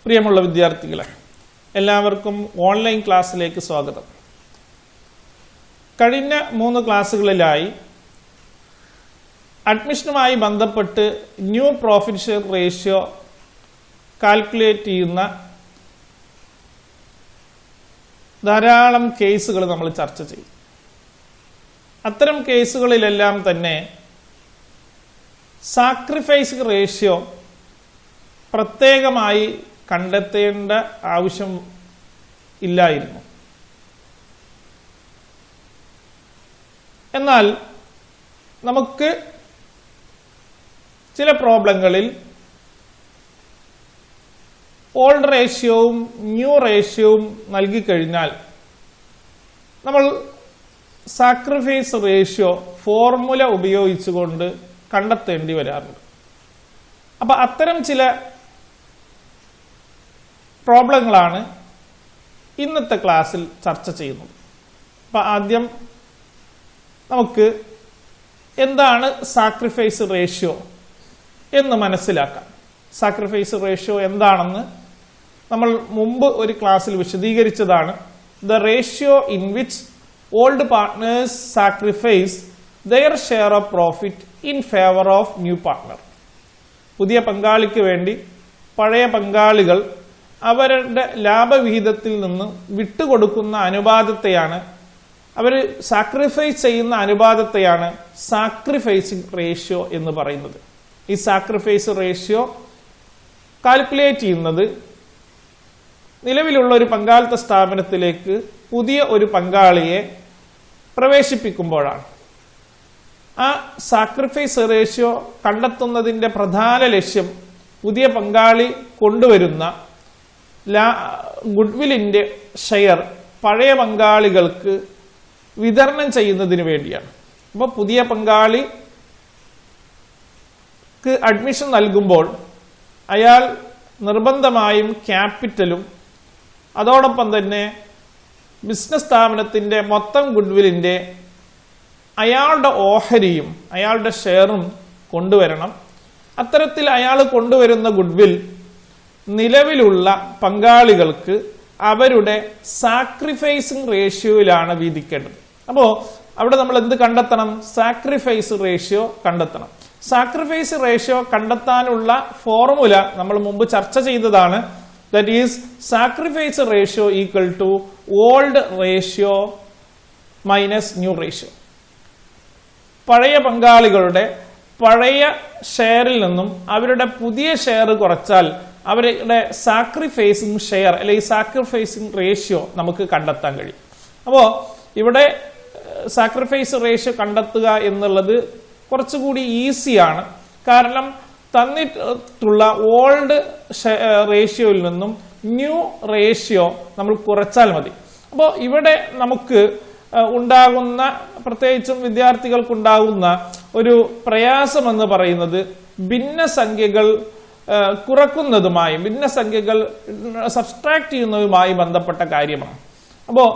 പ്രിയമുള്ള വിദ്യാർത്ഥികളെ, എല്ലാവർക്കും ഓൺലൈൻ ക്ലാസ്സിലേക്ക് സ്വാഗതം. കഴിഞ്ഞ 3 ക്ലാസ്സുകളിലായി അഡ്മിഷനുമായി ബന്ധപ്പെട്ട് new profit share ratio calculate ചെയ്യുന്ന ധാരാളം കേസുകൾ നമ്മൾ ചർച്ച ചെയ്യും. അത്തരം കേസുകളിലെല്ലാം തന്നെ സാക്രിഫൈസ് റേഷ്യോ പ്രത്യേകമായി കണ്ടെത്തേണ്ട ആവശ്യം ഇല്ലായിരുന്നു. എന്നാൽ നമുക്ക് ചില പ്രോബ്ലങ്ങളിൽ ഓൾഡ് റേഷ്യോവും ന്യൂ റേഷ്യോവും നൽകിക്കഴിഞ്ഞാൽ നമ്മൾ സാക്രിഫൈസ് റേഷ്യോ ഫോർമുല ഉപയോഗിച്ചുകൊണ്ട് കണ്ടെത്തേണ്ടി വരാറുണ്ട്. അപ്പം അത്തരം ചില പ്രോബ്ലങ്ങളാണ് ഇന്നത്തെ ക്ലാസ്സിൽ ചർച്ച ചെയ്യുന്നത്. അപ്പം ആദ്യം നമുക്ക് എന്താണ് സാക്രിഫൈസ് റേഷ്യോ എന്ന് മനസ്സിലാക്കാം. സാക്രിഫൈസ് റേഷ്യോ എന്താണെന്ന് നമ്മൾ മുമ്പ് ഒരു ക്ലാസ്സിൽ വിശദീകരിച്ചതാണ്. The ratio in which old partners sacrifice their share of profit in favour of new partner. പുതിയ പങ്കാളിക്ക് വേണ്ടി പഴയ പങ്കാളികൾ അവരുടെ ലാഭവിഹിതത്തിൽ നിന്ന് വിട്ടുകൊടുക്കുന്ന അനുപാതത്തെയാണ്, അവർ സാക്രിഫൈസ് ചെയ്യുന്ന അനുപാതത്തെയാണ് സാക്രിഫൈസിങ് റേഷ്യോ എന്ന് പറയുന്നത്. ഈ സാക്രിഫൈസ് റേഷ്യോ കാൽക്കുലേറ്റ് ചെയ്യുന്നത് നിലവിലുള്ള ഒരു പങ്കാളിത്ത സ്ഥാപനത്തിലേക്ക് പുതിയ ഒരു പങ്കാളിയെ പ്രവേശിപ്പിക്കുമ്പോഴാണ്. ആ സാക്രിഫൈസ് റേഷ്യോ കണ്ടെത്തുന്നതിൻ്റെ പ്രധാന ലക്ഷ്യം പുതിയ പങ്കാളി കൊണ്ടുവരുന്ന ഗുഡ്വില്ലിന്റെ ഷെയർ പഴയ പങ്കാളികൾക്ക് വിതരണം ചെയ്യുന്നതിന് വേണ്ടിയാണ്. അപ്പോൾ പുതിയ പങ്കാളിക്ക് അഡ്മിഷൻ നൽകുമ്പോൾ അയാൾ നിർബന്ധമായും ക്യാപിറ്റലും അതോടൊപ്പം തന്നെ ബിസിനസ് സ്ഥാപനത്തിന്റെ മൊത്തം ഗുഡ്വില്ലിന്റെ അയാളുടെ ഓഹരിയും അയാളുടെ ഷെയറും കൊണ്ടുവരണം. അത്തരത്തിൽ അയാൾ കൊണ്ടുവരുന്ന ഗുഡ്വിൽ നിലവിലുള്ള പങ്കാളികൾക്ക് അവരുടെ സാക്രിഫൈസിങ് റേഷ്യോയിലാണ് വീതിക്കേണ്ടത്. അപ്പോൾ അവിടെ നമ്മൾ എന്ത് കണ്ടെത്തണം? സാക്രിഫൈസ് റേഷ്യോ കണ്ടെത്തണം. സാക്രിഫൈസ് റേഷ്യോ കണ്ടെത്താനുള്ള ഫോർമുല നമ്മൾ മുമ്പ് ചർച്ച ചെയ്തതാണ്. That is sacrifice ratio equal to old ratio minus new ratio. പഴയ പങ്കാളികളുടെ പഴയ ഷെയറിൽ നിന്നും അവരുടെ പുതിയ ഷെയർ കുറച്ചാൽ അവരുടെ സാക്രിഫൈസിങ് ഷെയർ അല്ലെങ്കിൽ സാക്രിഫൈസിങ് റേഷ്യോ നമുക്ക് കണ്ടെത്താൻ കഴിയും. അപ്പോൾ ഇവിടെ സാക്രിഫൈസ് റേഷ്യോ കണ്ടെത്തുക എന്നുള്ളത് കുറച്ചുകൂടി ഈസിയാണ്. കാരണം തന്നിട്ടുള്ള ഓൾഡ് റേഷ്യോയിൽ നിന്നും ന്യൂ റേഷ്യോ നമ്മൾ കുറച്ചാൽ മതി. അപ്പോൾ ഇവിടെ നമുക്ക് ഉണ്ടാകുന്ന, പ്രത്യേകിച്ചും വിദ്യാർത്ഥികൾക്കുണ്ടാകുന്ന ഒരു പ്രയാസം എന്ന് പറയുന്നത് ഭിന്നസംഖ്യകൾ കുറക്കുന്നതുമായി, ഭിന്നസംഖ്യകൾ സബ്സ്ട്രാക്ട് ചെയ്യുന്നതുമായി ബന്ധപ്പെട്ട കാര്യമാണ്. അപ്പോൾ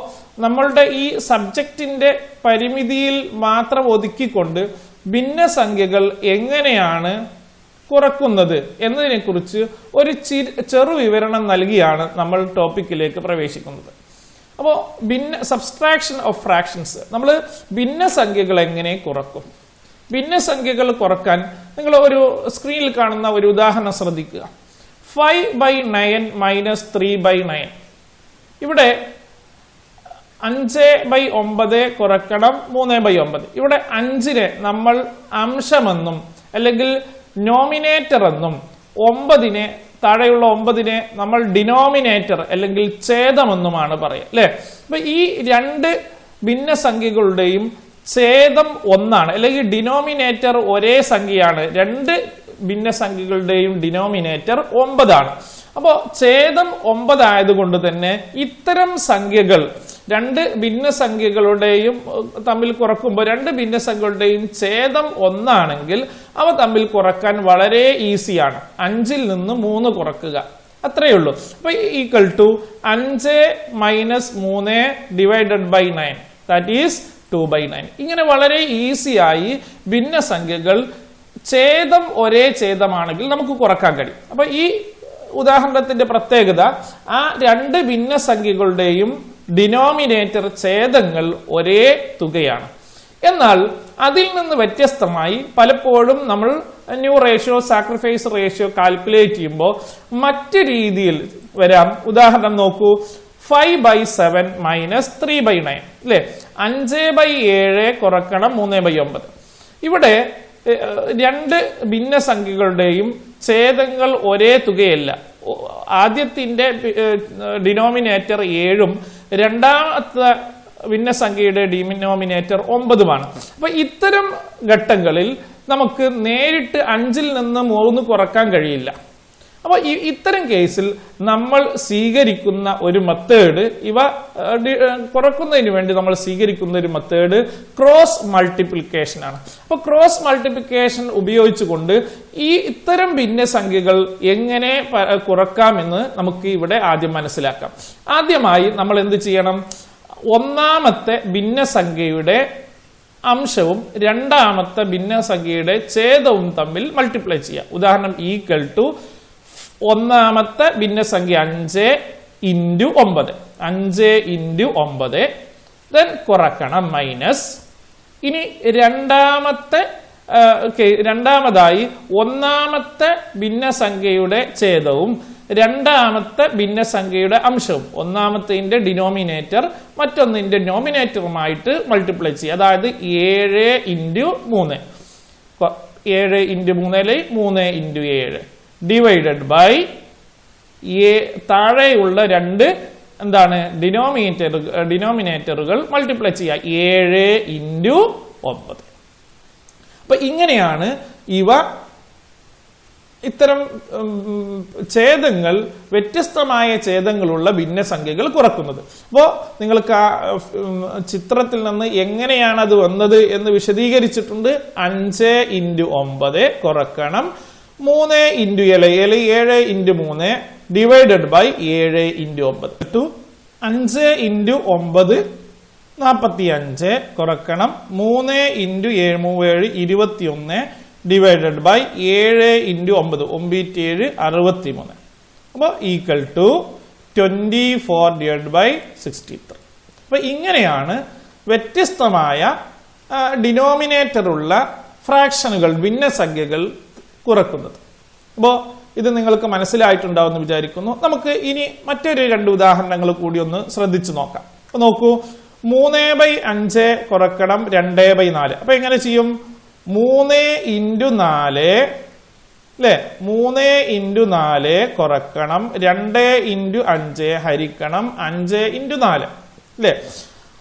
നമ്മളുടെ ഈ സബ്ജക്റ്റിന്റെ പരിമിതിയിൽ മാത്രം ഒതുക്കിക്കൊണ്ട് ഭിന്നസംഖ്യകൾ എങ്ങനെയാണ് കുറക്കുന്നത് എന്നതിനെ കുറിച്ച് ഒരു ചെറു വിവരണം നൽകിയാണ് നമ്മൾ ടോപ്പിക്കിലേക്ക് പ്രവേശിക്കുന്നത്. അപ്പോൾ സബ്സ്ട്രാക്ഷൻ ഓഫ് ഫ്രാക്ഷൻസ്, നമ്മൾ ഭിന്നസംഖ്യകൾ എങ്ങനെ കുറക്കും? ഭിന്നസംഖ്യകൾ കുറക്കാൻ നിങ്ങൾ ഒരു സ്ക്രീനിൽ കാണുന്ന ഒരു ഉദാഹരണം ശ്രദ്ധിക്കുക. 5/9 മൈനസ് 3/9. ഇവിടെ 5/9 കുറക്കണം 3/9. ഇവിടെ 5നെ നമ്മൾ അംശമെന്നും അല്ലെങ്കിൽ നോമിനേറ്റർ എന്നും 9നെ താഴെയുള്ള 9നെ നമ്മൾ ഡിനോമിനേറ്റർ അല്ലെങ്കിൽ ഛേദമെന്നുമാണ് പറയുക, അല്ലെ? അപ്പൊ ഈ രണ്ട് ഭിന്നസംഖ്യകളുടെയും ഛേദം 1 അല്ലെങ്കിൽ ഡിനോമിനേറ്റർ ഒരേ സംഖ്യയാണ്. രണ്ട് ഭിന്നസംഖ്യകളുടെയും ഡിനോമിനേറ്റർ 9. അപ്പോൾ ഛേദം 9 ആയതുകൊണ്ട് തന്നെ ഇത്തരം സംഖ്യകൾ രണ്ട് ഭിന്നസംഖ്യകളുടെയും തമ്മിൽ കുറക്കുമ്പോൾ രണ്ട് ഭിന്നസംഖ്യകളുടെയും ഛേദം 1 ആണെങ്കിൽ അവ തമ്മിൽ കുറക്കാൻ വളരെ ഈസിയാണ്. 5ൽ നിന്ന് 3 കുറക്കുക, അത്രയേ ഉള്ളൂ. അപ്പൊ equal to 5 minus 3 divided by 9, that is 2/9. ഇങ്ങനെ വളരെ ഈസിയായി ഭിന്നസംഖ്യകൾ ഛേദം ഒരേ ഛേദമാണെങ്കിൽ നമുക്ക് കുറക്കാൻ കഴിയും. അപ്പൊ ഈ ഉദാഹരണത്തിന്റെ പ്രത്യേകത ആ രണ്ട് ഭിന്നസംഖ്യകളുടെയും ഡിനോമിനേറ്റർ ഛേദങ്ങൾ ഒരേ തുകയാണ്. എന്നാൽ അതിൽ നിന്ന് വ്യത്യസ്തമായി പലപ്പോഴും നമ്മൾ new ratio sacrifice ratio calculate ചെയ്യുമ്പോൾ മറ്റു രീതിയിൽ വരാം. ഉദാഹരണം നോക്കൂ, 5/7 മൈനസ് 3/9 അല്ലെ, 5/7 കുറക്കണം 3/9. ഇവിടെ രണ്ട് ഭിന്നസംഖ്യകളുടെയും ഛേദങ്ങൾ ഒരേ തുകയല്ല. ആദ്യത്തിന്റെ ഡിനോമിനേറ്റർ 7ഉം രണ്ടാമത്തെ ഭിന്നസംഖ്യയുടെ ഡിനോമിനേറ്റർ 9ഉമാണ്. അപ്പൊ ഇത്തരം ഘട്ടങ്ങളിൽ നമുക്ക് നേരിട്ട് 5ൽ നിന്ന് 3 കുറക്കാൻ കഴിയില്ല. അപ്പൊ ഇത്തരം കേസിൽ നമ്മൾ സ്വീകരിക്കുന്ന ഒരു മെത്തേഡ്, ഇവ കുറക്കുന്നതിന് വേണ്ടി നമ്മൾ സ്വീകരിക്കുന്ന ഒരു മെത്തേഡ് ക്രോസ് മൾട്ടിപ്ലിക്കേഷൻ ആണ്. അപ്പൊ ക്രോസ് മൾട്ടിപ്ലിക്കേഷൻ ഉപയോഗിച്ചുകൊണ്ട് ഇത്തരം ഭിന്നസംഖ്യകൾ എങ്ങനെ കുറക്കാമെന്ന് നമുക്ക് ഇവിടെ ആദ്യം മനസ്സിലാക്കാം. ആദ്യമായി നമ്മൾ എന്ത് ചെയ്യണം? ഒന്നാമത്തെ ഭിന്നസംഖ്യയുടെ അംശവും രണ്ടാമത്തെ ഭിന്നസംഖ്യയുടെ ഛേദവും തമ്മിൽ മൾട്ടിപ്ലൈ ചെയ്യാം. ഉദാഹരണം ഈക്വൽ ടു ഒന്നാമത്തെ ഭിന്നസംഖ്യ 5 × 9, 5 × 9, ദെൻ കുറക്കണം മൈനസ്. ഇനി രണ്ടാമതായി ഒന്നാമത്തെ ഭിന്നസംഖ്യയുടെ ഛേദവും രണ്ടാമത്തെ ഭിന്നസംഖ്യയുടെ അംശവും, ഒന്നാമത്തെ ഡിനോമിനേറ്റർ മറ്റൊന്നിന്റെ നോമിനേറ്ററുമായിട്ട് മൾട്ടിപ്ലൈ ചെയ്യുക. അതായത് 7 × 3, 7 × 3 3 × 7 ഡിവൈഡഡ് ബൈ താഴെയുള്ള രണ്ട് എന്താണ് ഡിനോമിനേറ്ററുകൾ മൾട്ടിപ്ലൈ ചെയ്യുക, 7 × 9. അപ്പൊ ഇങ്ങനെയാണ് ഇത്തരം ഛേദങ്ങൾ, വ്യത്യസ്തമായ ഛേദങ്ങളുള്ള ഭിന്നസംഖ്യകൾ കുറക്കുന്നത്. അപ്പോൾ നിങ്ങൾക്ക് ആ ചിത്രത്തിൽ നിന്ന് എങ്ങനെയാണ് അത് വന്നത് എന്ന് വിശദീകരിച്ചിട്ടുണ്ട്. 5 × 9 കുറക്കണം 3 × 7 × 3 ഡിവൈഡഡ് ബൈ 7 × 9. 5 × 9 45 കുറക്കണം 3 × 7 21 ഡിവൈഡഡ് ബൈ 7 × 9 9 63. അപ്പോൾ ഈക്വൽ ടു 24/63. അപ്പൊ ഇങ്ങനെയാണ് വ്യത്യസ്തമായ ഡിനോമിനേറ്ററുള്ള ഫ്രാക്ഷനുകൾ, ഭിന്നസംഖ്യകൾ കുറക്കുന്നത്. അപ്പോൾ ഇത് നിങ്ങൾക്ക് മനസ്സിലായിട്ടുണ്ടാവുമെന്ന് വിചാരിക്കുന്നു. നമുക്ക് ഇനി മറ്റൊരു 2 ഉദാഹരണങ്ങൾ കൂടി ഒന്ന് ശ്രദ്ധിച്ചു നോക്കാം. നോക്കൂ, 3/5 കുറക്കണം 2/4. അപ്പൊ എങ്ങനെ ചെയ്യും? 3 × 4 അല്ലെ, 3 × 4 കുറക്കണം 2 × 5 ഹരിക്കണം 5 × 4 അല്ലെ.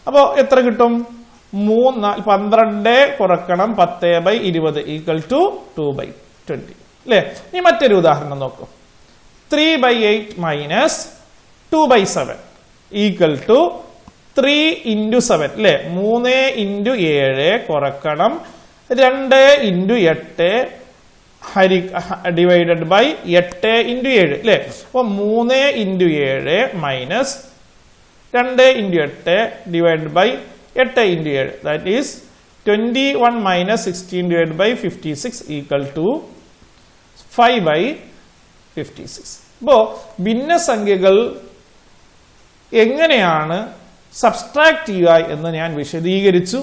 അപ്പോ എത്ര കിട്ടും? 12 കുറക്കണം 10/20 ഈക്വൽ ടു 2/20 അല്ലെ. ഇനി മറ്റൊരു ഉദാഹരണം നോക്കൂ. 3/8 മൈനസ് 2/7 ഈക്വൽ ടു 3 × 7 അല്ലെ. 3 × 7 കുറക്കണം 2 × 8 ഡിവൈഡഡ് ബൈ 8 × 7 അല്ലെ. അപ്പൊ 3 × 7 minus 2 × 8 divided by 8 × 7 that is 21 minus 16 divided by 56 equal to 5/56. അപ്പോ ഭിന്നസംഖ്യകൾ എങ്ങനെയാണ് സബ്സ്ട്രാക്ട് ചെയ്യുക എന്ന് ഞാൻ വിശദീകരിച്ചു.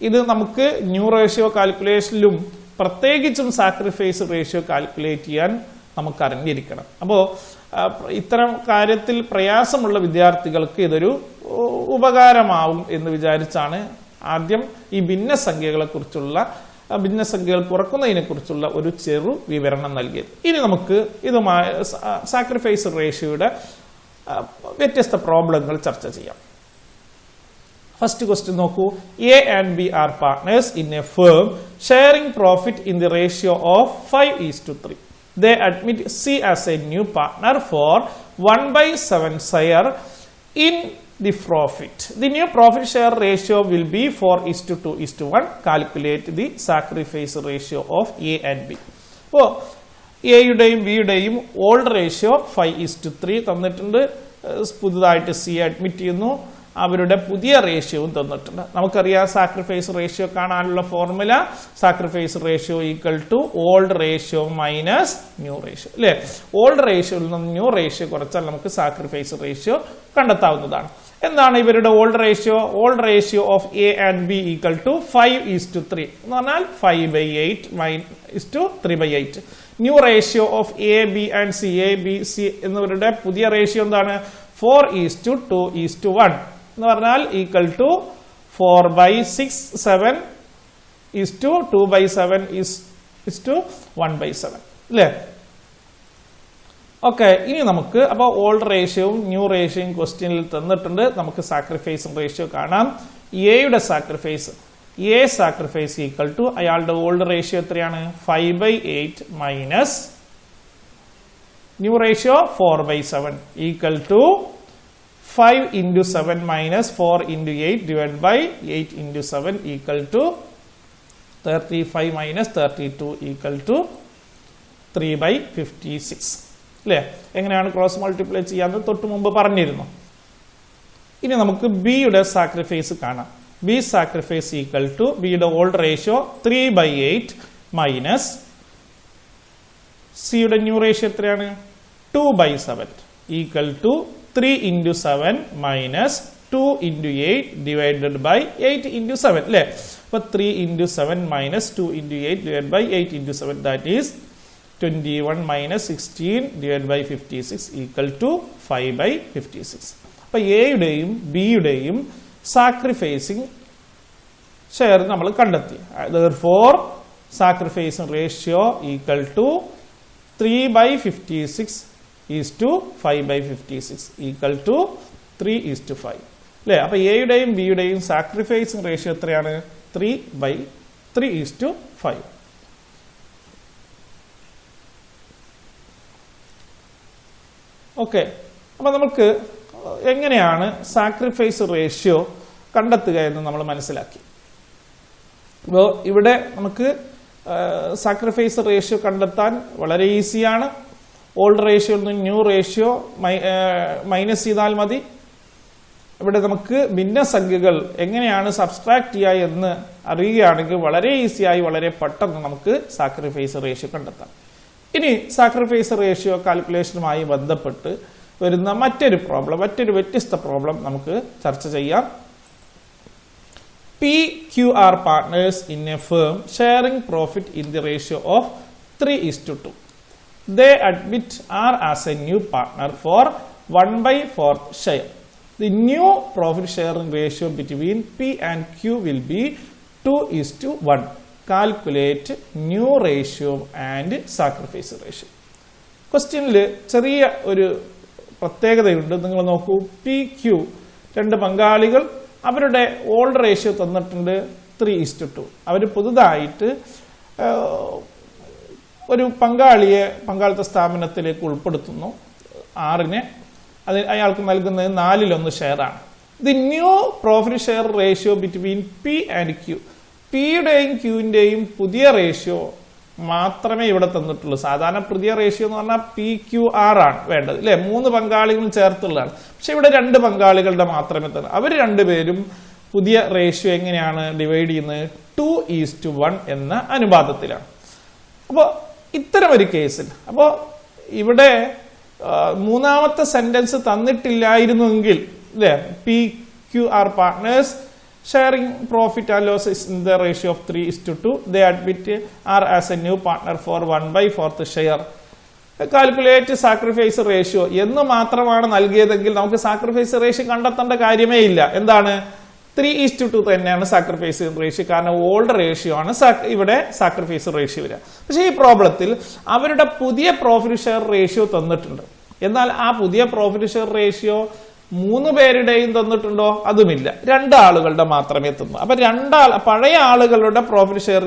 ഇത് നമുക്ക് ന്യൂ റേഷ്യോ കാൽക്കുലേഷനിലും പ്രത്യേകിച്ചും സാക്രിഫൈസ് റേഷ്യോ കാൽക്കുലേറ്റ് ചെയ്യാൻ നമുക്ക് അറിഞ്ഞിരിക്കണം. അപ്പോൾ ഇത്തരം കാര്യത്തിൽ പ്രയാസമുള്ള വിദ്യാർത്ഥികൾക്ക് ഇതൊരു ഉപകാരമാവും എന്ന് വിചാരിച്ചാണ് ആദ്യം ഈ ഭിന്നസംഖ്യകൾ കുറക്കുന്നതിനെ കുറിച്ചുള്ള ഒരു ചെറു വിവരണം നൽകിയത്. ഇനി നമുക്ക് ഇതുമായി സാക്രിഫൈസ് റേഷ്യോയുടെ വ്യത്യസ്ത പ്രോബ്ലങ്ങൾ ചർച്ച ചെയ്യാം. ഫസ്റ്റ് ക്വസ്റ്റ്യൻ നോക്കൂ. A and B are partners in a firm sharing profit in the ratio of 5:3. They admit C as a new partner for 1/7 share in the profit. The new profit share ratio will be 4:2:1. Calculate the sacrifice ratio of A and B. അപ്പോൾ എയുടെയും ബിയുടെയും old ratio 5:3 തന്നിട്ടുണ്ട്. പുതുതായിട്ട് C admit ചെയ്യുന്നു. അവരുടെ പുതിയ റേഷ്യോവും തന്നിട്ടുണ്ട്. നമുക്കറിയാം സാക്രിഫൈസ് റേഷ്യോ കാണാനുള്ള formula sacrifice ratio equal to old ratio minus new ratio അല്ലെ. ഓൾഡ് റേഷ്യോയിൽ നിന്ന് ന്യൂ റേഷ്യോ കുറച്ചാൽ നമുക്ക് സാക്രിഫൈസ് റേഷ്യോ കണ്ടെത്താവുന്നതാണ്. എന്താണ് ഇവരുടെ old ratio? Old ratio of A and B equal to 5:3 എന്ന് പറഞ്ഞാൽ 5/8 new ratio of A B and C, A B C എന്നിവരുടെ പുതിയ റേഷ്യോ എന്താണ്? 4:2:1 എന്ന് പറഞ്ഞാൽ ഈക്വൽ ടു 4/6, 7:2/7:1/7 അല്ലേ. ഓക്കെ, ഇനി നമുക്ക് അപ്പോൾ ഓൾഡ് റേഷ്യോയും ന്യൂ റേഷ്യോയും ക്വസ്റ്റ്യനിൽ തന്നിട്ടുണ്ട്. നമുക്ക് സാക്രിഫൈസ് റേഷ്യോ കാണാം. എയുടെ സാക്രിഫൈസ് ഈക്വൽ ടു അയാളുടെ ഓൾഡ് റേഷ്യോ എത്രയാണ്? 5/8 minus new ratio 4/7 equal to 5:7 minus 4:8 divide by 8:7 equal to 35 minus 32 equal to 3/56 അല്ലേ. എങ്ങനെയാണ് ക്രോസ് മൾട്ടിപ്ലൈ ചെയ്യാന്ന് തൊട്ട് മുമ്പ് പറഞ്ഞിരുന്നു. ഇനി നമുക്ക് ബിയുടെ സാക്രിഫൈസ് കാണാം. ബി സാക്രിഫൈസ് ഈക്വൽ ടു ബിയുടെ ഓൾഡ് റേഷ്യോ 3/8 മൈനസ് സിയുടെ ന്യൂ റേഷ്യോ എത്രയാണ്? 2/7 equal to 3:7 minus 2:8 divided by 8:7 അല്ലേ. അപ്പൊ 3:7 minus 2:8 divide by 8:7 that is 21 minus 16 divide by 56 equal to 5/56. അപ്പൊ എയുടെയും ബിയുടെയും സാക്രിഫൈസിങ് ഷെയർ നമ്മൾ കണ്ടെത്തി. therefore sacrificing ratio equal to 3/56 is to 5/56 equal to 3:5 അല്ലേ. അപ്പൊ എയുടെയും ബിയുടെയും സാക്രിഫൈസിങ് റേഷ്യോ എത്രയാണ്? 3/3:5. ഓക്കെ, അപ്പൊ നമുക്ക് എങ്ങനെയാണ് സാക്രിഫൈസ് റേഷ്യോ കണ്ടെത്തുക എന്ന് നമ്മൾ മനസ്സിലാക്കി. അപ്പോൾ ഇവിടെ നമുക്ക് സാക്രിഫൈസ് റേഷ്യോ കണ്ടെത്താൻ വളരെ ഈസിയാണ്. ഓൾഡ് റേഷ്യോയിൽ നിന്ന് ന്യൂ റേഷ്യോ മൈനസ് ചെയ്താൽ മതി. ഇവിടെ നമുക്ക് ഭിന്നസംഖ്യകൾ എങ്ങനെയാണ് സബ്സ്ട്രാക്ട് ചെയ്യുക എന്ന് അറിയുകയാണെങ്കിൽ വളരെ ഈസിയായി വളരെ പെട്ടെന്ന് നമുക്ക് സാക്രിഫൈസ് റേഷ്യോ കണ്ടെത്താം. ഇനി സാക്രിഫൈസ് റേഷ്യോ കാൽക്കുലേഷനുമായി ബന്ധപ്പെട്ട് വരുന്ന മറ്റൊരു വ്യത്യസ്ത പ്രോബ്ലം നമുക്ക് ചർച്ച ചെയ്യാം. PQR partners in a firm sharing profit in the ratio of 3:2. They admit R as a new partner for 1/4 share. The new profit sharing ratio between P and Q will be 2:1. Calculate new ratio and sacrifice ratio. ക്വസ്റ്റ്യനിൽ ചെറിയ ഒരു പ്രത്യേകതയുണ്ട്. നിങ്ങൾ നോക്കൂ, PQ രണ്ട് പങ്കാളികൾ, അവരുടെ old ratio തന്നിട്ടുണ്ട് 3:2. അവർ പുതുതായിട്ട് ഒരു പങ്കാളിത്ത സ്ഥാപനത്തിലേക്ക് ഉൾപ്പെടുത്തുന്നു. 6നെ അയാൾക്ക് നൽകുന്നത് 4/1 ഷെയറാണ്. The new profit share ratio between P and Q, പിയുടെയും ക്യൂവിന്റെയും പുതിയ റേഷ്യോ മാത്രമേ ഇവിടെ തന്നിട്ടുള്ളൂ. സാധാരണ പുതിയ റേഷ്യോ എന്ന് പറഞ്ഞാൽ PQR ആണ് വേണ്ടത് അല്ലെ, 3 പങ്കാളികളും ചേർത്തുള്ളതാണ്. പക്ഷെ ഇവിടെ 2 പങ്കാളികളുടെ മാത്രമേ തന്നെ. അവർ രണ്ടുപേരും പുതിയ റേഷ്യോ എങ്ങനെയാണ് ഡിവൈഡ് ചെയ്യുന്നത്? 2:1 എന്ന അനുപാതത്തിലാണ്. അപ്പോൾ ഇത്തരം ഒരു കേസിൽ അപ്പോൾ ഇവിടെ മൂന്നാമത്തെ സെന്റൻസ് തന്നിട്ടില്ലായിരുന്നുവെങ്കിൽ അല്ലെ, PQR partners sharing profit and losses in the ratio of 3:2. They admit R as a new partner for 1/4 share. Calculate sacrifice ratio എന്ന് മാത്രമാണ് നൽകിയതെങ്കിൽ നമുക്ക് സാക്രിഫൈസ് റേഷ്യോ കണ്ടെത്തേണ്ട കാര്യമേ ഇല്ല. എന്താണ്? 3:2 തന്നെയാണ് സാക്രിഫൈസ് റേഷ്യോ. കാരണം ഓൾഡ് റേഷ്യോ ആണ് ഇവിടെ സാക്രിഫൈസ് റേഷ്യോ വരിക. പക്ഷേ ഈ പ്രോബ്ലത്തിൽ അവരുടെ പുതിയ പ്രോഫിറ്റ് ഷെയർ റേഷ്യോ തന്നിട്ടുണ്ട്. എന്നാൽ ആ പുതിയ പ്രോഫിറ്റ് ഷെയർ റേഷ്യോ 3 പേരുടെയും തന്നിട്ടുണ്ടോ? അതുമില്ല. 2 ആളുകളുടെ മാത്രമേ തന്നു. അപ്പൊ പഴയ ആളുകളുടെ പ്രോഫിറ്റ് ഷെയർ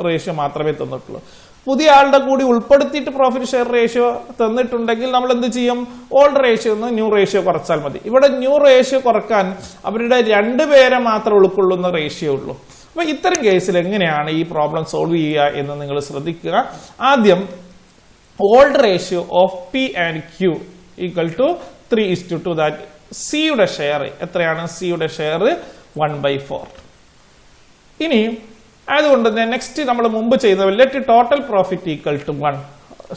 റേഷ്യോ മാത്രമേ തന്നിട്ടുള്ളൂ. പുതിയ ആളുടെ കൂടി ഉൾപ്പെടുത്തിയിട്ട് പ്രോഫിറ്റ് ഷെയർ റേഷ്യോ തന്നിട്ടുണ്ടെങ്കിൽ നമ്മൾ എന്ത് ചെയ്യും? ഓൾഡ് റേഷ്യോ നിന്ന് ന്യൂ റേഷ്യോ കുറച്ചാൽ മതി. ഇവിടെ ന്യൂ റേഷ്യോ കുറക്കാൻ അവരുടെ 2 പേരെ മാത്രം ഉൾക്കൊള്ളുന്ന റേഷ്യോ ഉള്ളൂ. അപ്പൊ ഇത്തരം കേസിൽ എങ്ങനെയാണ് ഈ പ്രോബ്ലം സോൾവ് ചെയ്യുക എന്ന് നിങ്ങൾ ശ്രദ്ധിക്കുക. ആദ്യം old ratio of P and Q equal to 3:2. That സിയുടെ ഷെയർ എത്രയാണ്? സിയുടെ ഷെയർ 1/4. ഇനി അതുകൊണ്ട് തന്നെ നെക്സ്റ്റ് നമ്മൾ മുമ്പ് ചെയ്ത let total profit equal to 1.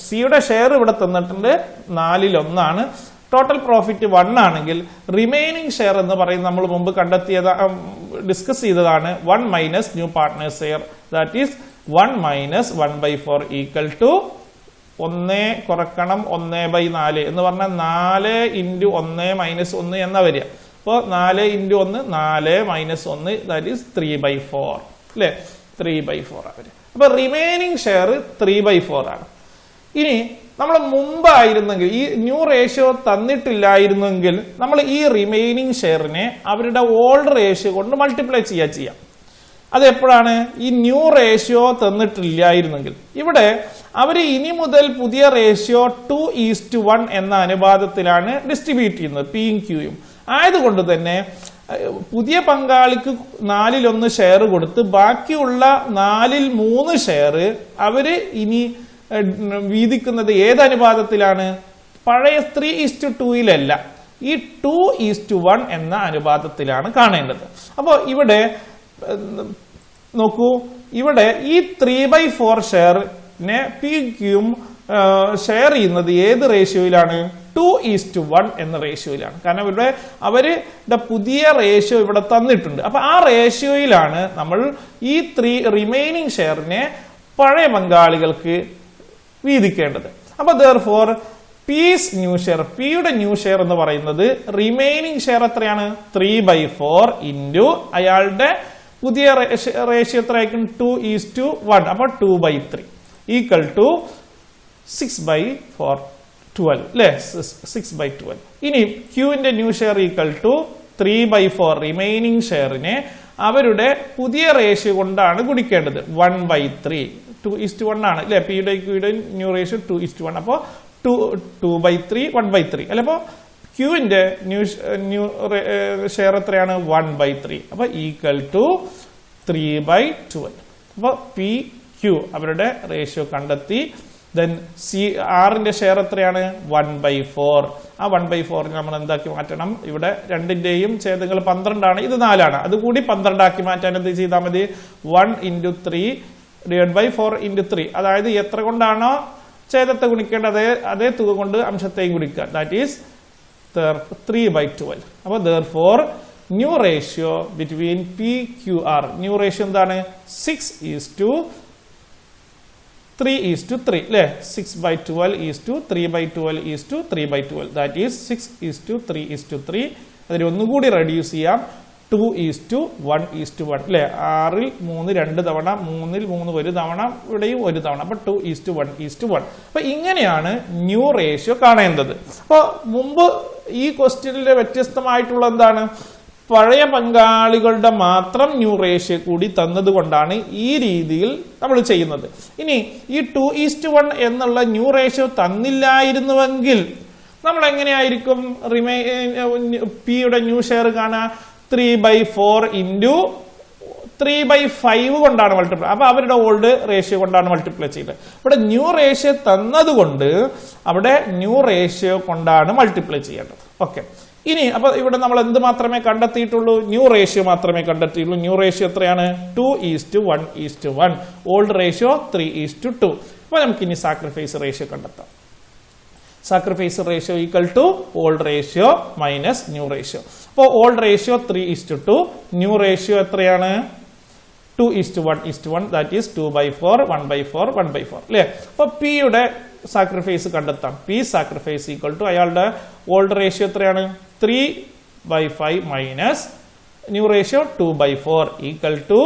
സിയുടെ ഷെയർ ഇവിടെ തന്നിട്ടുണ്ട് 4/1. ടോട്ടൽ പ്രോഫിറ്റ് 1 ആണെങ്കിൽ റിമൈനിങ് ഷെയർ എന്ന് പറയുന്നത് നമ്മൾ മുമ്പ് ഡിസ്കസ് ചെയ്തതാണ് 1 minus new partners share, that is 1 minus 1/4 equal to 1 കുറക്കണം 1/4 എന്ന് പറഞ്ഞാൽ 4 × 1 മൈനസ് 1 എന്ന വരിക. അപ്പോൾ 4 × 1 4 മൈനസ് 1 ദാറ്റ് ഈസ് 3/4 അല്ലേ? 3/4 ആണ്. അപ്പൊ റിമൈനിങ് ഷെയർ 3/4 ആണ്. ഇനി നമ്മൾ മുമ്പായിരുന്നെങ്കിൽ ഈ ന്യൂ റേഷ്യോ തന്നിട്ടില്ലായിരുന്നെങ്കിൽ നമ്മൾ ഈ റിമൈനിങ് ഷെയറിനെ അവരുടെ ഓൾഡ് റേഷ്യോ കൊണ്ട് മൾട്ടിപ്ലൈ ചെയ്യാം. അത് എപ്പോഴാണ്? ഈ ന്യൂ റേഷ്യോ തന്നിട്ടില്ലായിരുന്നെങ്കിൽ. ഇവിടെ അവർ ഇനി മുതൽ പുതിയ റേഷ്യോ 2:1 എന്ന അനുപാതത്തിലാണ് ഡിസ്ട്രിബ്യൂട്ട് ചെയ്യുന്നത്, പിയും ക്യൂയും. ആയതുകൊണ്ട് തന്നെ പുതിയ പങ്കാളിക്ക് 4/1 ഷെയർ കൊടുത്ത് ബാക്കിയുള്ള 4/3 ഷെയർ അവര് ഇനി വീതിക്കുന്നത് ഏത് അനുപാതത്തിലാണ്? പഴയ 3:2 ഈ 2:1 എന്ന അനുപാതത്തിലാണ് കാണേണ്ടത്. അപ്പോൾ ഇവിടെ നോക്കൂ, ഇവിടെ ഈ 3/4 ഷെയറിനെ പി ക്യൂയും ഷെയർ ചെയ്യുന്നത് ഏത് റേഷ്യോയിലാണ്? 2:1 എന്ന റേഷ്യോയിലാണ്. കാരണം ഇവിടെ അവരുടെ പുതിയ റേഷ്യോ ഇവിടെ തന്നിട്ടുണ്ട്. അപ്പൊ ആ റേഷ്യോയിലാണ് നമ്മൾ ഈ റിമൈനിങ് ഷെയറിനെ പഴയ പങ്കാളികൾക്ക് വീതിക്കേണ്ടത്. അപ്പൊ therefore പീസ് ന്യൂ ഷെയർ, പിയുടെ ന്യൂ ഷെയർ എന്ന് പറയുന്നത് റിമൈനിങ് ഷെയർ എത്രയാണ്? 3/4 ഇൻറ്റു അയാളുടെ പുതിയ റേഷ്യോ എത്രയായിരിക്കും? 2:1. അപ്പൊ 2/3 ഈക്വൽ ടു 6/12 അല്ലെ? 6/12. ഇനി ക്യൂവിന്റെ new share equal to 3/4 remaining ഷെയറിനെ അവരുടെ പുതിയ റേഷ്യോ കൊണ്ടാണ് ഗുണിക്കേണ്ടത്. 1/3 2:1 ആണ് അല്ലെ? പിയുടെ ക്യൂയുടെ ന്യൂ റേഷ്യോ 2:1. അപ്പോ 2/3 1/3 അല്ലെ? അപ്പോ ക്യൂവിന്റെ ന്യൂ ഷെയർ എത്രയാണ്? 1/3. അപ്പൊ ഈക്വൽ ടു 3/12. അപ്പൊ പി ക്യൂ അവരുടെ റേഷ്യോ കണ്ടെത്തി. ദെൻ ആറിന്റെ ഷെയർ എത്രയാണ്? 1/4. ആ 1/4 നമ്മൾ എന്താക്കി മാറ്റണം? ഇവിടെ രണ്ടിന്റെയും ഛേദങ്ങൾ 12 ആണ്, ഇത് 4 ആണ്. അതുകൂടി 12 ആക്കി മാറ്റാൻ എന്ത് ചെയ്താൽ മതി? 1 × 3 / 4 × 3. അതായത് എത്ര കൊണ്ടാണോ ഛേദത്തെ ഗുണിക്കേണ്ടത് അതേ തുക കൊണ്ട് അംശത്തെയും ഗുണിക്കുക. That is 3/12. അപ്പൊ therefore new ratio between P Q R, new ratio എന്താണ്? 6:3 അല്ലെ? 6/12 3/12 ദാറ്റ് ഈസ് 6:3 അതിൽ ഒന്നുകൂടി റെഡ്യൂസ് ചെയ്യാം. 2:1 അല്ലെ? 6ൽ 3 2 തവണ, 3ൽ 3 1 തവണ, ഇവിടെയും 1 തവണ. അപ്പൊ 2:1. അപ്പൊ ഇങ്ങനെയാണ് ന്യൂ റേഷ്യോ കാണേണ്ടത്. അപ്പൊ മുമ്പ് ഈ ക്വസ്റ്റ്യനിലെ വ്യത്യസ്തമായിട്ടുള്ള എന്താണ്? പഴയ പങ്കാളികളുടെ മാത്രം ന്യൂ റേഷ്യോ കൂടി തന്നത് കൊണ്ടാണ് ഈ രീതിയിൽ നമ്മൾ ചെയ്യുന്നത്. ഇനി ഈ 2:1 എന്നുള്ള ന്യൂ റേഷ്യോ തന്നില്ലായിരുന്നുവെങ്കിൽ നമ്മൾ എങ്ങനെയായിരിക്കും പിയുടെ ന്യൂ ഷെയർ കാണുക? 3/4 ഇൻറ്റു 3/5 കൊണ്ടാണ് മൾട്ടിപ്ലൈ. അപ്പൊ അവരുടെ ഓൾഡ് റേഷ്യോ കൊണ്ടാണ് മൾട്ടിപ്ലൈ ചെയ്യുന്നത്. ഇവിടെ ന്യൂ റേഷ്യോ തന്നതുകൊണ്ട് അവിടെ ന്യൂ റേഷ്യോ കൊണ്ടാണ് മൾട്ടിപ്ലൈ ചെയ്യേണ്ടത്. ഓക്കെ. ഇനി അപ്പൊ ഇവിടെ നമ്മൾ എന്ത് മാത്രമേ കണ്ടെത്തിയിട്ടുള്ളൂ? ന്യൂ റേഷ്യോ മാത്രമേ കണ്ടെത്തിയുള്ളൂ. ന്യൂ റേഷ്യോ എത്രയാണ്? 2:1. Old ratio 3:2. അപ്പൊ നമുക്ക് ഇനി സാക്രിഫൈസ് റേഷ്യോ കണ്ടെത്താം. Sacrifice ratio equal to old ratio minus new ratio. അപ്പോൾ ഓൾഡ് റേഷ്യോ 3:2, ന്യൂ റേഷ്യോ എത്രയാണ്? 2:1 ദാറ്റ് ഈസ് 2/4 1/4 അല്ലേ? അപ്പൊ പിയുടെ സാക്രിഫൈസ് കണ്ടെത്താം. പി സാക്രിഫൈസ് ഈക്വൽ ടു അയാളുടെ ഓൾഡ് റേഷ്യോ എത്രയാണ്? 3/5 minus new ratio 2/4 equal to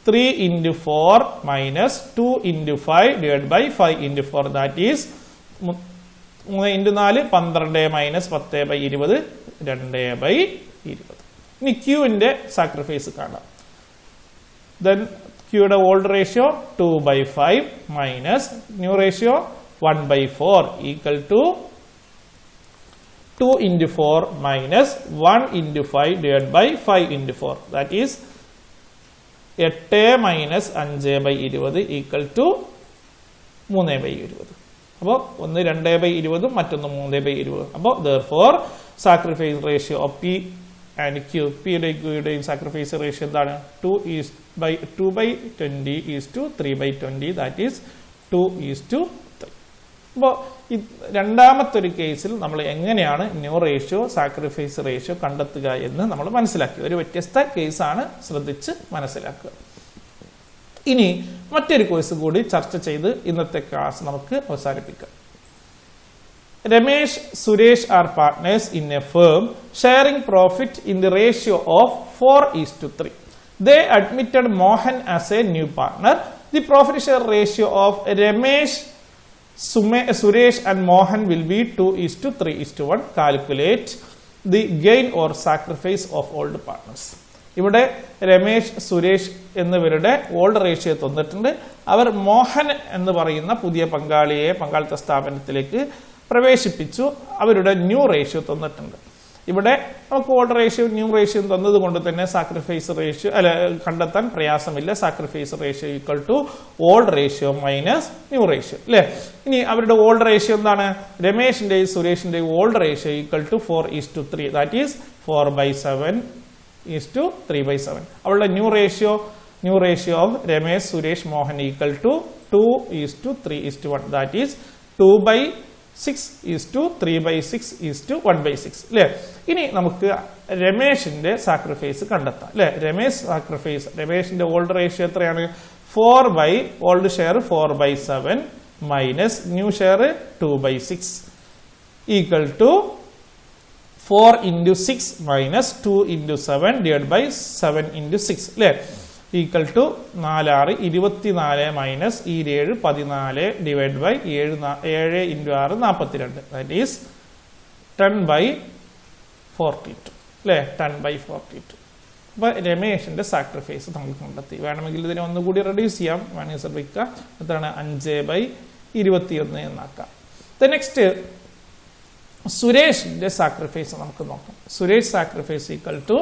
3 × 4 minus 2 × 5 divide by 5 × 4 that is 3 × 4 12 minus 10/20 2/20. ഇനി ക്യൂവിന്റെ sacrifice കാണാം. Then ക്യൂയുടെ old ratio 2/5 minus new ratio 1/4 equal to 2 × 4 minus 1 × 5 divide by 5 × 4 that is 8 minus 5/20 equal to 3/20. അപ്പോൾ ഒന്ന് 2/20 മറ്റൊന്ന് 3/20. അപ്പോൾ therefore sacrifice ratio of P and Q, പിയുടെയും ക്യൂയുടെയും sacrifice ratio എന്താണ്? 2/20 is to 3/20, that is 2:3. അപ്പോൾ രണ്ടാമത്തെ ഒരു കേസിൽ നമ്മൾ എങ്ങനെയാണ് ന്യൂ റേഷ്യോ സാക്രിഫൈസ് റേഷ്യോ കണ്ടെത്തുക എന്ന് നമ്മൾ മനസ്സിലാക്കി. ഒരു വ്യത്യസ്ത കേസാണ്, ശ്രദ്ധിച്ച് മനസ്സിലാക്കുക. ഇനി മറ്റൊരു കേസ് കൂടി ചർച്ച ചെയ്ത് ഇന്നത്തെ ക്ലാസ് നമുക്ക് അവസാനിപ്പിക്കാം. Ramesh, Suresh are partners in a firm sharing profit in the ratio of 4:3. They admitted Mohan as a new partner. The profit share ratio of Ramesh, Suresh and Mohan will be 2:3:1. Calculate the gain or sacrifice of old partners. ഇവിടെ രമേശ് സുരേഷ് എന്നിവരുടെ old ratio തന്നിട്ടുണ്ട്. അവർ മോഹൻ എന്ന് പറയുന്ന പുതിയ പങ്കാളിത്ത സ്ഥാപനത്തിലേക്ക് പ്രവേശിപ്പിച്ചു. അവരുടെ ന്യൂ റേഷ്യോ തന്നിട്ടുണ്ട്. ഇവിടെ നമുക്ക് ഓൾഡ് റേഷ്യോ ന്യൂ റേഷ്യോ തന്നത് കൊണ്ട് തന്നെ സാക്രിഫൈസ് റേഷ്യോ കണ്ടെത്താൻ പ്രയാസമില്ല. Sacrifice ratio equal to old ratio minus new ratio അല്ലെ. ഇനി അവരുടെ ഓൾഡ് റേഷ്യോ എന്താണ്? രമേഷിന്റെയും സുരേഷിന്റെയും old ratio equal to 4:3, that is 4/7:3/7. അവളുടെ new ratio of Ramesh Suresh Mohan equal to 2:3:1, that is 2/6:3/6:1/6 അല്ലെ. ഇനി നമുക്ക് രമേഷിന്റെ സാക്രിഫൈസ് കണ്ടെത്താം അല്ലെ. രമേഷിന്റെ ഓൾഡ് റേഷ്യോ എത്രയാണ്? Old share 4/7 minus new share 2/6 equal to 4:6 minus 2:7 divide by 7:6 അല്ലെ. Equal to 4 24 minus 7 14 divide by 7 × 6 42, that is 10/42 അല്ലെ. 10/42. അപ്പൊ രമേഷിന്റെ സാക്രിഫൈസ് നമ്മൾ കണ്ടെത്തി. വേണമെങ്കിൽ ഇതിനെ ഒന്നുകൂടി റെഡ്യൂസ് ചെയ്യാം. വേണമെങ്കിൽ ശ്രദ്ധിക്കുക, അതാണ് 5/21 എന്നാക്കാം. നെക്സ്റ്റ് സുരേഷിന്റെ സാക്രിഫൈസ് നമുക്ക് നോക്കാം. സുരേഷ് സാക്രിഫൈസ് ഈക്വൽ ടു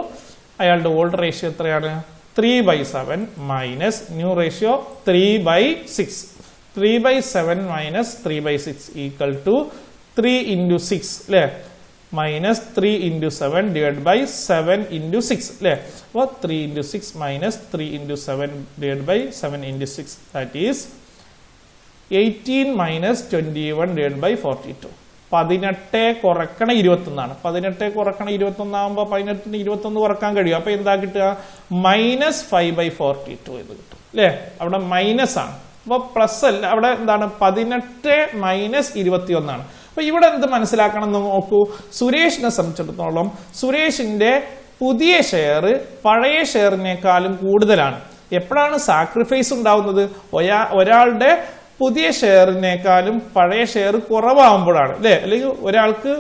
അയാളുടെ ഓൾഡ് റേഷ്യോ എത്രയാണ്? 3/7 minus new ratio 3/6. 3/7 minus 3/6 equal to 3:6 അല്ലെ. മൈനസ് 3:7 ഡിവൈഡ് ബൈ 7:6 അല്ലെ. അപ്പോൾ 3:6 minus 3:7 divide by 7:6, that is 18 minus 21 divide by 42. 18 കുറക്കണം 21. 18 കുറക്കണം 21 ആകുമ്പോൾ 18 21 കുറക്കാൻ കഴിയും. അപ്പൊ എന്താ കിട്ടുക? -5/42 എന്ന് കിട്ടും അല്ലെ. അവിടെ മൈനസ് ആണ്, അപ്പൊ പ്ലസ് അല്ല. അവിടെ എന്താണ്? 18 മൈനസ് 21. അപ്പൊ ഇവിടെ എന്ത് മനസ്സിലാക്കണം എന്ന് നോക്കൂ. സുരേഷിനെ സംബന്ധിച്ചിടത്തോളം സുരേഷിന്റെ പുതിയ ഷെയർ പഴയ ഷെയറിനേക്കാളും കൂടുതലാണ്. എപ്പോഴാണ് സാക്രിഫൈസ് ഉണ്ടാവുന്നത്? ഒരാളുടെ പുതിയ ഷെയറിനേക്കാളും പഴയ ഷെയർ കുറവാകുമ്പോഴാണ് അല്ലെ. അല്ലെങ്കിൽ ഒരാൾക്ക്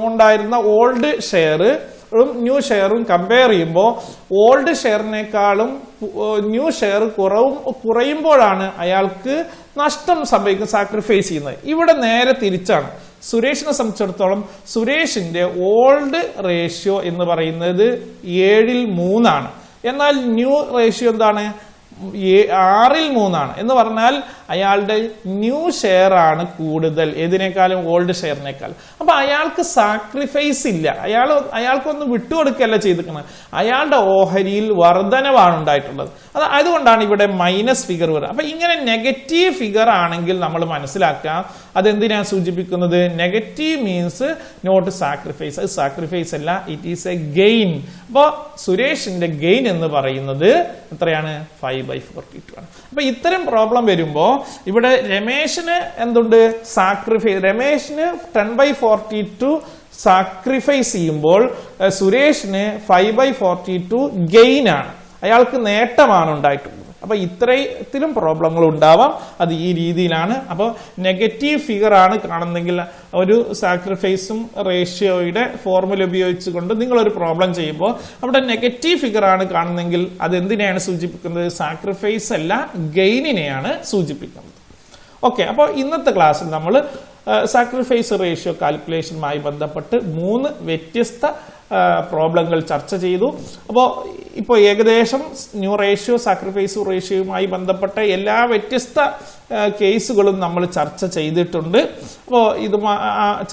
ഉണ്ടായിരുന്ന ഓൾഡ് ഷെയർ ന്യൂ ഷെയറും കമ്പയർ ചെയ്യുമ്പോൾ ഓൾഡ് ഷെയറിനേക്കാളും ന്യൂ ഷെയർ കുറയുമ്പോഴാണ് അയാൾക്ക് നഷ്ടം സംഭവിക്കുന്നത്, സാക്രിഫൈസ് ചെയ്യുന്നത്. ഇവിടെ നേരെ തിരിച്ചാണ്. സുരേഷിനെ സംബന്ധിച്ചിടത്തോളം സുരേഷിന്റെ ഓൾഡ് റേഷ്യോ എന്ന് പറയുന്നത് 7/3, എന്നാൽ ന്യൂ റേഷ്യോ എന്താണ്? 6/3 എന്ന് പറഞ്ഞാൽ അയാളുടെ ന്യൂ ഷെയർ ആണ് കൂടുതൽ ഏതിനേക്കാളും? ഓൾഡ് ഷെയറിനേക്കാൾ. അപ്പൊ അയാൾക്ക് സാക്രിഫൈസ് ഇല്ല, അയാൾക്കൊന്നും വിട്ടുകൊടുക്കല്ല ചെയ്തിരിക്കുന്നത്. അയാളുടെ ഓഹരിയിൽ വർധനവാണ് ഉണ്ടായിട്ടുള്ളത്. അതുകൊണ്ടാണ് ഇവിടെ മൈനസ് ഫിഗർ വരുന്നത്. അപ്പൊ ഇങ്ങനെ നെഗറ്റീവ് ഫിഗർ ആണെങ്കിൽ നമ്മൾ മനസ്സിലാക്കുക അതെന്തിനാ സൂചിപ്പിക്കുന്നത്? Negative means not sacrifice. അത് സാക്രിഫൈസ് അല്ല, ഇറ്റ് ഈസ് എ ഗെയിൻ. അപ്പൊ സുരേഷിന്റെ ഗെയിൻ എന്ന് പറയുന്നത് എത്രയാണ്? 5/42 ആണ്. അപ്പൊ ഇത്തരം പ്രോബ്ലം വരുമ്പോ ഇവിടെ രമേശിന് എന്തുണ്ട്? സാക്രിഫൈസ്. രമേശിന് 10/42 സാക്രിഫൈസ് ചെയ്യുമ്പോൾ സുരേഷിന് 5/42 ഗെയിൻ ആണ്, അയാൾക്ക് നേട്ടമാണ് ഉണ്ടായിട്ടുള്ളത്. അപ്പൊ ഇത്തരത്തിലും പ്രോബ്ലങ്ങൾ ഉണ്ടാവാം. അത് ഈ രീതിയിലാണ്. അപ്പോൾ നെഗറ്റീവ് ഫിഗർ ആണ് കാണുന്നെങ്കിൽ ഒരു സാക്രിഫൈസും റേഷ്യോയുടെ ഫോർമുല ഉപയോഗിച്ചുകൊണ്ട് നിങ്ങളൊരു പ്രോബ്ലം ചെയ്യുമ്പോൾ അവിടെ നെഗറ്റീവ് ഫിഗർ ആണ് കാണുന്നെങ്കിൽ അത് എന്തിനെയാണ് സൂചിപ്പിക്കുന്നത്? സാക്രിഫൈസ് അല്ല, ഗെയിനിനെയാണ് സൂചിപ്പിക്കുന്നത്. ഓക്കെ, അപ്പോൾ ഇന്നത്തെ ക്ലാസ്സിൽ നമ്മൾ സാക്രിഫൈസ് റേഷ്യോ കാൽക്കുലേഷനുമായി ബന്ധപ്പെട്ട് 3 വ്യത്യസ്ത പ്രോബ്ലങ്ങൾ ചർച്ച ചെയ്തു. അപ്പോൾ ഇപ്പോൾ ഏകദേശം ന്യൂ റേഷ്യോ സാക്രിഫൈസ് റേഷ്യോയുമായി ബന്ധപ്പെട്ട എല്ലാ വ്യത്യസ്ത കേസുകളും നമ്മൾ ചർച്ച ചെയ്തിട്ടുണ്ട്. അപ്പോൾ ഇത്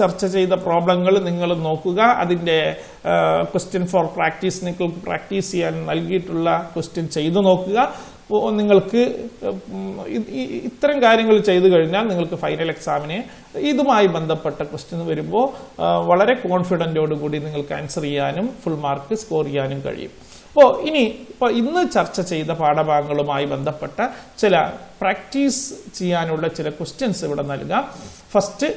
ചർച്ച ചെയ്ത പ്രോബ്ലങ്ങൾ നിങ്ങൾ നോക്കുക. അതിൻ്റെ ക്വസ്റ്റ്യൻ ഫോർ പ്രാക്ടീസ് നിങ്ങൾക്ക് പ്രാക്ടീസ് ചെയ്യാൻ നൽകിയിട്ടുള്ള ക്വസ്റ്റ്യൻ ചെയ്തു നോക്കുക. നിങ്ങൾക്ക് ഇത്തരം കാര്യങ്ങൾ ചെയ്തു കഴിഞ്ഞാൽ നിങ്ങൾക്ക് ഫൈനൽ എക്സാമിന് ഇതുമായി ബന്ധപ്പെട്ട ക്വസ്റ്റ്യൻ വരുമ്പോൾ വളരെ കോൺഫിഡൻറ്റോടുകൂടി നിങ്ങൾക്ക് ആൻസർ ചെയ്യാനും ഫുൾ മാർക്ക് സ്കോർ ചെയ്യാനും കഴിയും. അപ്പോൾ ഇന്ന് ചർച്ച ചെയ്ത പാഠഭാഗങ്ങളുമായി ബന്ധപ്പെട്ട ചില പ്രാക്ടീസ് ചെയ്യാനുള്ള ചില ക്വസ്റ്റ്യൻസ് ഇവിടെ നൽകാം. First,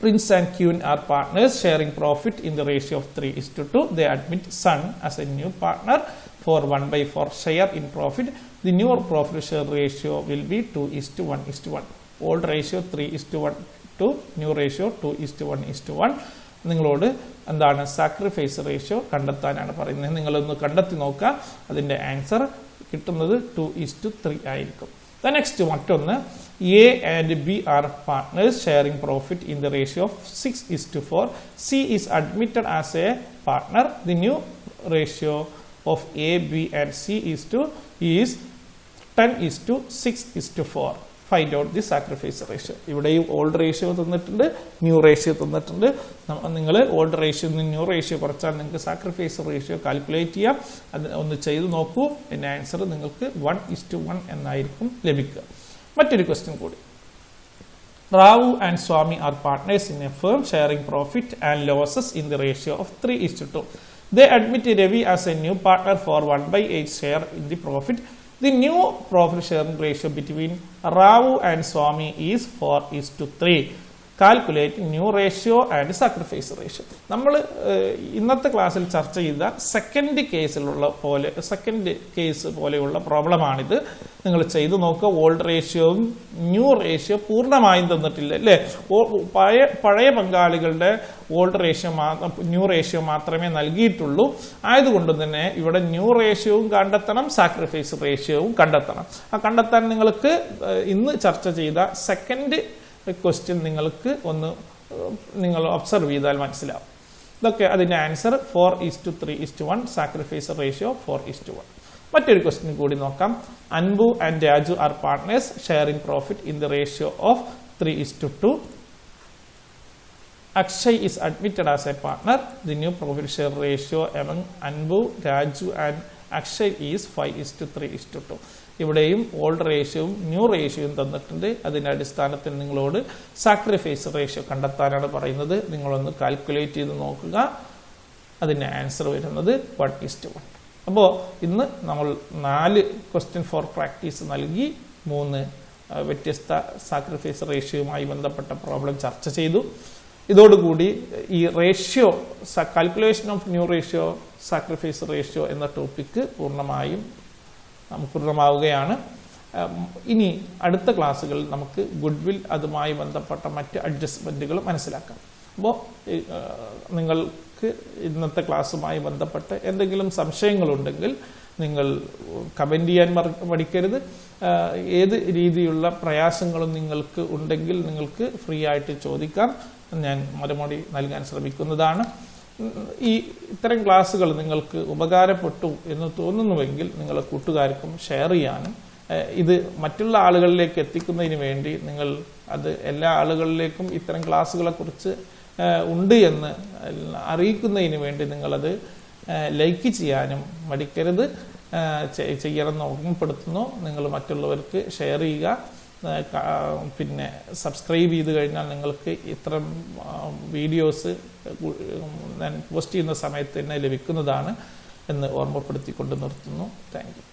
Prince and Queen are partners sharing profit in the ratio of 3:2. They admit son as a new partner for 1/4 share in profit. The new profit share ratio will be 2:1:1. Old ratio 3:1 to new ratio 2:1:1. നിങ്ങളോട് എന്താണ് sacrifice ratio കണ്ടെത്താനാണ് പറയുന്നത്. നിങ്ങളൊന്ന് കണ്ടെത്തി നോക്കുക. അതിൻ്റെ answer കിട്ടുന്നത് 2:3 ആയിരിക്കും. നെക്സ്റ്റ് മറ്റൊന്ന്, A and B are partners sharing profit in the ratio of 6:4. C is admitted as a partner. The new ratio of A, B and C is 10:6:4. Find out the sacrifice ratio. ഇവിടെയും old ratio തന്നിട്ടുണ്ട്, new ratio തന്നിട്ടുണ്ട്. നിങ്ങൾ old ratio new ratio കുറച്ചാൽ നിങ്ങൾക്ക് sacrifice ratio calculate ചെയ്യാം. അത് ഒന്ന് ചെയ്ത് നോക്കൂ. അതിൻ്റെ ആൻസർ നിങ്ങൾക്ക് 1:1 എന്നായിരിക്കും ലഭിക്കുക. മറ്റൊരു ക്വസ്റ്റ്യൻ കൂടി. Ravu and Swami are partners in a firm sharing profit and losses in the ratio of 3:2. They admit Ravi as a new partner for 1/8 share in the profit. The new profit sharing ratio between Ravu and Swami is 4:3. Calculate new ratio and sacrifice ratio. നമ്മൾ ഇന്നത്തെ ക്ലാസ്സിൽ ചർച്ച ചെയ്ത second case പോലെയുള്ള പ്രോബ്ലമാണിത്. നിങ്ങൾ ചെയ്തു നോക്കുക. Old റേഷ്യോയും new ratio പൂർണ്ണമായും തന്നിട്ടില്ല അല്ലേ. പഴയ പങ്കാളികളുടെ ഓൾഡ് റേഷ്യോ ന്യൂ റേഷ്യോ മാത്രമേ നൽകിയിട്ടുള്ളൂ. ആയതുകൊണ്ട് തന്നെ ഇവിടെ ന്യൂ റേഷ്യോവും കണ്ടെത്തണം, സാക്രിഫൈസ് റേഷ്യോവും കണ്ടെത്തണം. കണ്ടെത്താൻ നിങ്ങൾക്ക് ഇന്ന് ചർച്ച ചെയ്ത സെക്കൻഡ് ക്വസ്റ്റ്യൻ നിങ്ങൾ ഒബ്സർവ് ചെയ്താൽ മനസ്സിലാവും. ഇതൊക്കെ അതിന്റെ ആൻസർ 4:3:1. Sacrifice ratio 4:1. മറ്റൊരു ക്വസ്റ്റ്യൻ കൂടി നോക്കാം. Anbu and Raju are partners sharing profit in the ratio of 3:2. Akshay is admitted as a partner. The new profit share ratio among Anbu, Raju and Akshay is 5:3:2. ഇവിടെയും old റേഷ്യോയും new റേഷ്യോയും തന്നിട്ടുണ്ട്. അതിൻ്റെ അടിസ്ഥാനത്തിൽ നിങ്ങളോട് sacrifice ratio കണ്ടെത്താനാണ് പറയുന്നത്. നിങ്ങളൊന്ന് കാൽക്കുലേറ്റ് ചെയ്ത് നോക്കുക. അതിൻ്റെ ആൻസർ വരുന്നത് 1:1. അപ്പോൾ ഇന്ന് നമ്മൾ 4 ക്വസ്റ്റ്യൻ ഫോർ പ്രാക്ടീസ് നൽകി 3 വ്യത്യസ്ത സാക്രിഫൈസ് റേഷ്യോയുമായി ബന്ധപ്പെട്ട പ്രോബ്ലം ചർച്ച ചെയ്തു. ഇതോടുകൂടി ഈ ratio calculation of new ratio sacrifice ratio എന്ന ടോപ്പിക്ക് പൂർണ്ണമാവുകയാണ്. ഇനി അടുത്ത ക്ലാസ്സുകളിൽ നമുക്ക് ഗുഡ്വിൽ അതുമായി ബന്ധപ്പെട്ട മറ്റ് അഡ്ജസ്റ്റ്മെന്റുകൾ മനസ്സിലാക്കാം. അപ്പോൾ നിങ്ങൾക്ക് ഇന്നത്തെ ക്ലാസ്സുമായി ബന്ധപ്പെട്ട് എന്തെങ്കിലും സംശയങ്ങളുണ്ടെങ്കിൽ നിങ്ങൾ കമന്റ് ചെയ്യാൻ മടിക്കരുത്. ഏത് രീതിയിലുള്ള പ്രയാസങ്ങളും നിങ്ങൾക്ക് ഉണ്ടെങ്കിൽ നിങ്ങൾക്ക് ഫ്രീ ആയിട്ട് ചോദിക്കാം. ഞാൻ മറുപടി നൽകാൻ ശ്രമിക്കുന്നതാണ്. ഇത്തരം ക്ലാസ്സുകൾ നിങ്ങൾക്ക് ഉപകാരപ്പെട്ടു എന്ന് തോന്നുന്നുവെങ്കിൽ നിങ്ങളുടെ കൂട്ടുകാർക്കും ഷെയർ ചെയ്യാനും ഇത് മറ്റുള്ള ആളുകളിലേക്ക് എത്തിക്കുന്നതിന് വേണ്ടി നിങ്ങൾ അത് എല്ലാ ആളുകളിലേക്കും ഇത്തരം ക്ലാസ്സുകളെ കുറിച്ച് ഉണ്ട് എന്ന് അറിയിക്കുന്നതിന് വേണ്ടി നിങ്ങളത് ലൈക്ക് ചെയ്യാനും മടിക്കരുത്. ചെയ്യണമെന്ന് ഓർമ്മപ്പെടുത്തുന്നു. നിങ്ങൾ മറ്റുള്ളവർക്ക് ഷെയർ ചെയ്യുക. പിന്നെ സബ്സ്ക്രൈബ് ചെയ്ത് കഴിഞ്ഞാൽ നിങ്ങൾക്ക് ഇത്തരം വീഡിയോസ് ഞാൻ പോസ്റ്റ് ചെയ്യുന്ന സമയത്ത് തന്നെ ലഭിക്കുന്നതാണ് എന്ന് ഓർമ്മപ്പെടുത്തിക്കൊണ്ട് നിർത്തുന്നു. Thank you.